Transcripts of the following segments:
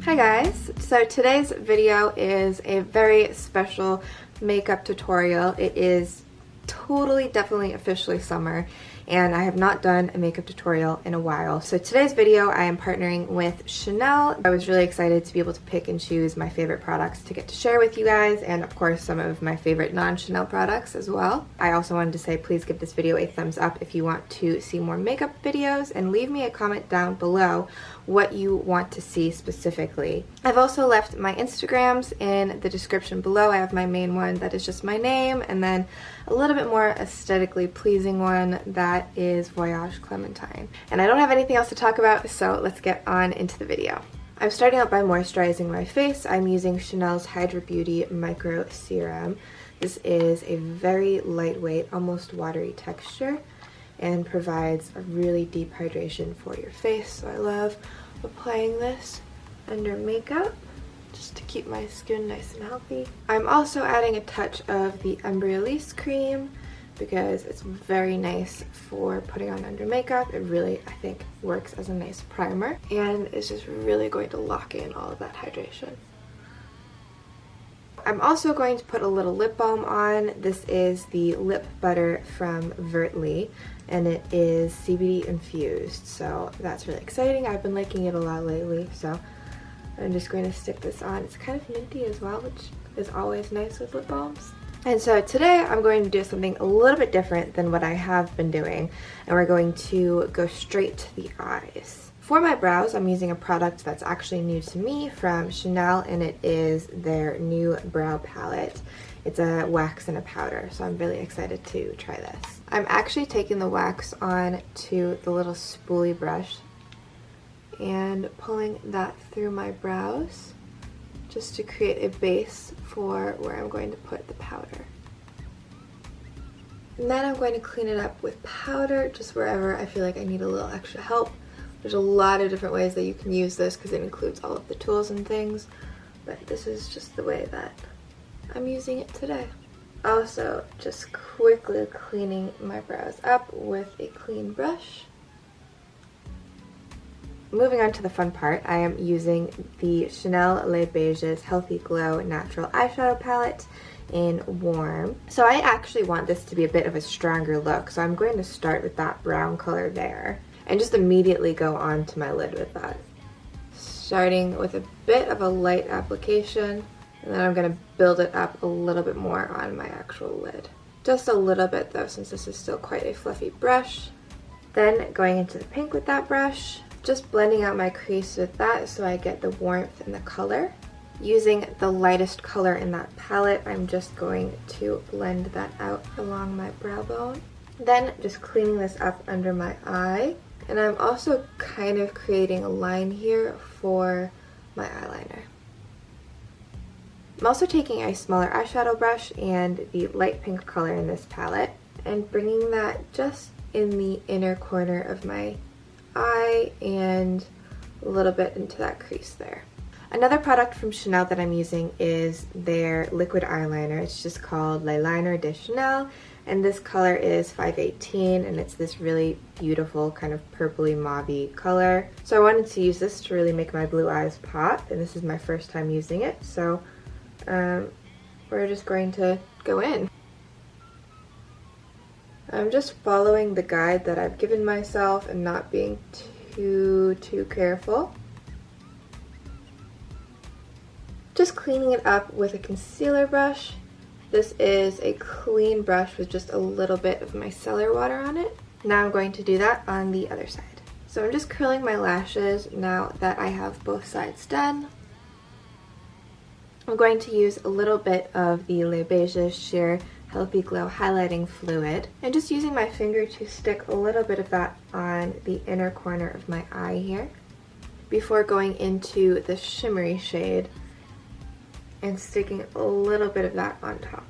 Hi guys, so today's video is a very special makeup tutorial. It is definitely officially summer and I have not done a makeup tutorial in a while. So today's video I am partnering with Chanel. I was really excited to be able to pick and choose my favorite products to get to share with you guys, and of course some of my favorite non-Chanel products as well. I also wanted to say please give this video a thumbs up if you want to see more makeup videos, and leave me a comment down below what you want to see specifically. I've also left my Instagrams in the description below. I have my main one that is just my name, and then a little bit more aesthetically pleasing one that is Voyage Clementine. And I don't have anything else to talk about, so let's get on into the video. I'm starting out by moisturizing my face. I'm using Chanel's Hydra Beauty Micro Serum. This is a very lightweight, almost watery texture and provides a really deep hydration for your face. So I love applying this under makeup just to keep my skin nice and healthy. I'm also adding a touch of the Embryolisse cream because it's very nice for putting on under makeup. It really, I think, works as a nice primer and it's just really going to lock in all of that hydration. I'm also going to put a little lip balm on. This is the lip butter from Vertly and it is CBD infused, so that's really exciting. I've been liking it a lot lately, so I'm just going to stick this on. It's kind of minty as well, which is always nice with lip balms. And so today I'm going to do something a little bit different than what I have been doing, and we're going to go straight to the eyes. For my brows, I'm using a product that's actually new to me from Chanel, and it is their new brow palette. It's a wax and a powder, so I'm really excited to try this. I'm actually taking the wax on to the little spoolie brush and pulling that through my brows just to create a base for where I'm going to put the powder. And then I'm going to clean it up with powder just wherever I feel like I need a little extra help. There's a lot of different ways that you can use this because it includes all of the tools and things, but this is just the way that I'm using it today. Also, just quickly cleaning my brows up with a clean brush. Moving on to the fun part, I am using the Chanel Lait Beiges Healthy Glow Natural Eyeshadow Palette in Warm. So I actually want this to be a bit of a stronger look, so I'm going to start with that brown color there and just immediately go on to my lid with that. Starting with a bit of a light application, and then I'm going to build it up a little bit more on my actual lid. Just a little bit though, since this is still quite a fluffy brush. Then going into the pink with that brush. Just blending out my crease with that so I get the warmth and the color. Using the lightest color in that palette, I'm just going to blend that out along my brow bone. Then just cleaning this up under my eye. And I'm also kind of creating a line here for my eyeliner. I'm also taking a smaller eyeshadow brush and the light pink color in this palette and bringing that just in the inner corner of my eye and a little bit into that crease there. Another product from Chanel that I'm using is their liquid eyeliner. It's just called Eyeliner de Chanel, and this color is 518, and it's this really beautiful kind of purpley mauvey color. So I wanted to use this to really make my blue eyes pop, and this is my first time using it, so we're just going to go in. I'm just following the guide that I've given myself and not being too careful. Just cleaning it up with a concealer brush. This is a clean brush with just a little bit of micellar water on it. Now I'm going to do that on the other side. So I'm just curling my lashes now that I have both sides done. I'm going to use a little bit of the Les Beiges Sheer Healthy Glow Highlighting Fluid and just using my finger to stick a little bit of that on the inner corner of my eye here before going into the shimmery shade and sticking a little bit of that on top.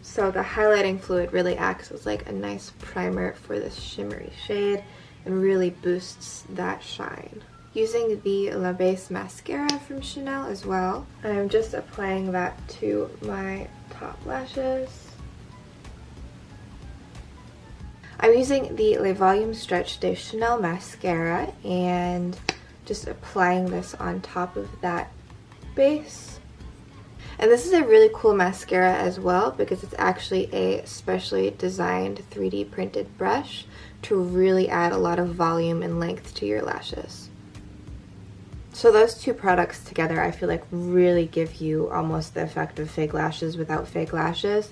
So the highlighting fluid really acts as like a nice primer for this shimmery shade and really boosts that shine. Using the La Base mascara from Chanel as well, I'm just applying that to my top lashes. I'm using the Le Volume Stretch de Chanel mascara and just applying this on top of that base. And this is a really cool mascara as well because it's actually a specially designed 3D printed brush to really add a lot of volume and length to your lashes. So those two products together I feel like really give you almost the effect of fake lashes without fake lashes.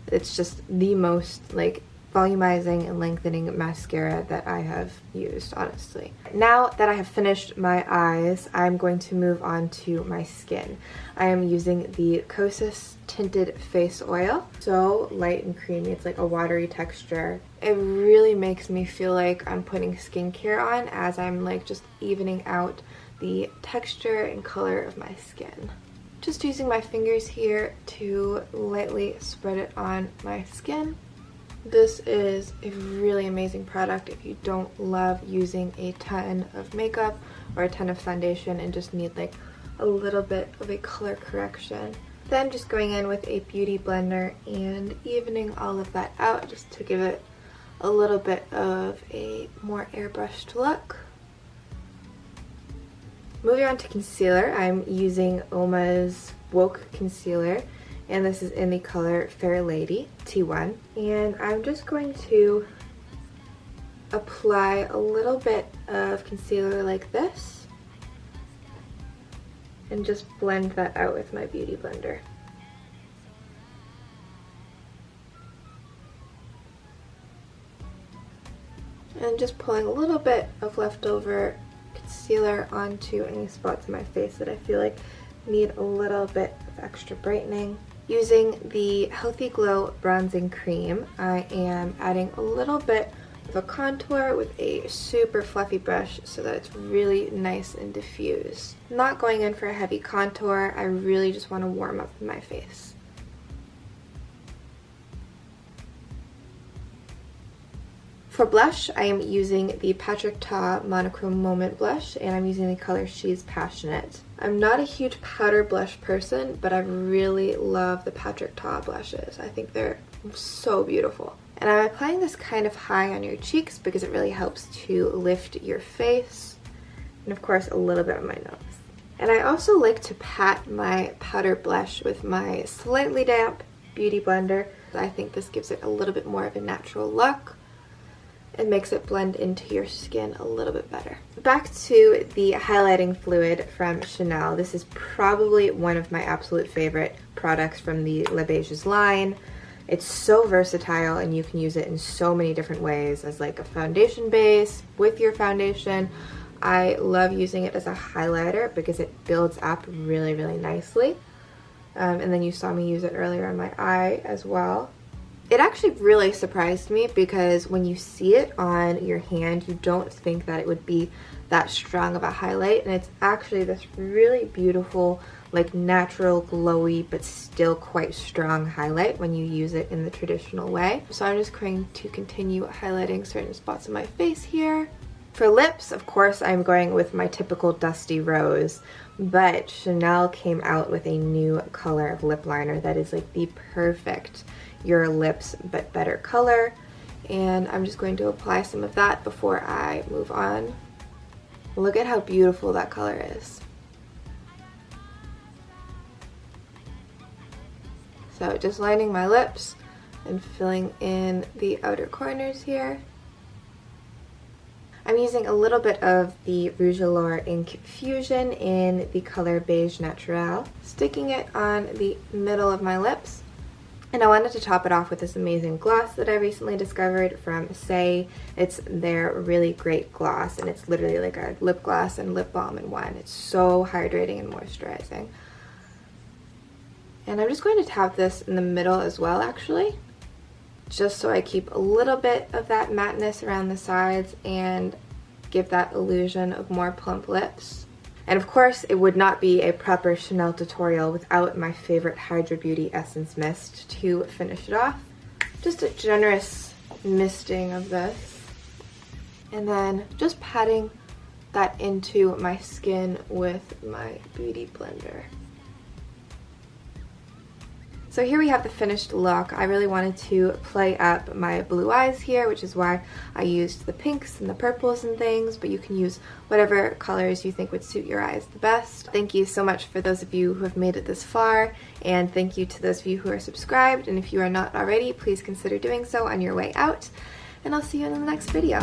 It's just the most like volumizing and lengthening mascara that I have used, honestly. Now that I have finished my eyes, I'm going to move on to my skin. I am using the Kosas Tinted Face Oil. So light and creamy, it's like a watery texture. It really makes me feel like I'm putting skincare on as I'm like just evening out the texture and color of my skin. Just using my fingers here to lightly spread it on my skin. This is a really amazing product if you don't love using a ton of makeup or a ton of foundation and just need like a little bit of a color correction. Then just going in with a beauty blender and evening all of that out just to give it a little bit of a more airbrushed look. Moving on to concealer, I'm using Oma's Woke Concealer, and this is in the color Fair Lady T1. And I'm just going to apply a little bit of concealer like this and just blend that out with my beauty blender. And just pulling a little bit of leftover concealer onto any spots in my face that I feel like need a little bit of extra brightening. Using the Healthy Glow Bronzing Cream, I am adding a little bit of a contour with a super fluffy brush so that it's really nice and diffused. Not going in for a heavy contour, I really just want to warm up my face. For blush, I am using the Patrick Ta Monochrome Moment Blush, and I'm using the color She's Passionate. I'm not a huge powder blush person, but I really love the Patrick Ta blushes. I think they're so beautiful. And I'm applying this kind of high on your cheeks because it really helps to lift your face. And of course, a little bit on my nose. And I also like to pat my powder blush with my slightly damp beauty blender. I think this gives it a little bit more of a natural look. It makes it blend into your skin a little bit better. Back to the highlighting fluid from Chanel. This is probably one of my absolute favorite products from the Les Beiges line. It's so versatile and you can use it in so many different ways as like a foundation base with your foundation. I love using it as a highlighter because it builds up really, really nicely. And then you saw me use it earlier on my eye as well. It actually really surprised me because when you see it on your hand, you don't think that it would be that strong of a highlight, and it's actually this really beautiful, like natural, glowy, but still quite strong highlight when you use it in the traditional way. So I'm just going to continue highlighting certain spots of my face here. For lips, of course, I'm going with my typical dusty rose, but Chanel came out with a new color of lip liner that is like the perfect your lips but better color, and I'm just going to apply some of that before I move on. Look at how beautiful that color is. So just lining my lips and filling in the outer corners here. I'm using a little bit of the Rouge Allure Ink Fusion in the color Beige Naturel, sticking it on the middle of my lips. And I wanted to top it off with this amazing gloss that I recently discovered from Say. It's their really great gloss, and it's literally like a lip gloss and lip balm in one. It's so hydrating and moisturizing. And I'm just going to tap this in the middle as well, actually, just so I keep a little bit of that matteness around the sides and give that illusion of more plump lips. And of course, it would not be a proper Chanel tutorial without my favorite Hydra Beauty Essence Mist to finish it off. Just a generous misting of this. And then just patting that into my skin with my beauty blender. So here we have the finished look. I really wanted to play up my blue eyes here, which is why I used the pinks and the purples and things, but you can use whatever colors you think would suit your eyes the best. Thank you so much for those of you who have made it this far, and thank you to those of you who are subscribed, and if you are not already, please consider doing so on your way out, and I'll see you in the next video.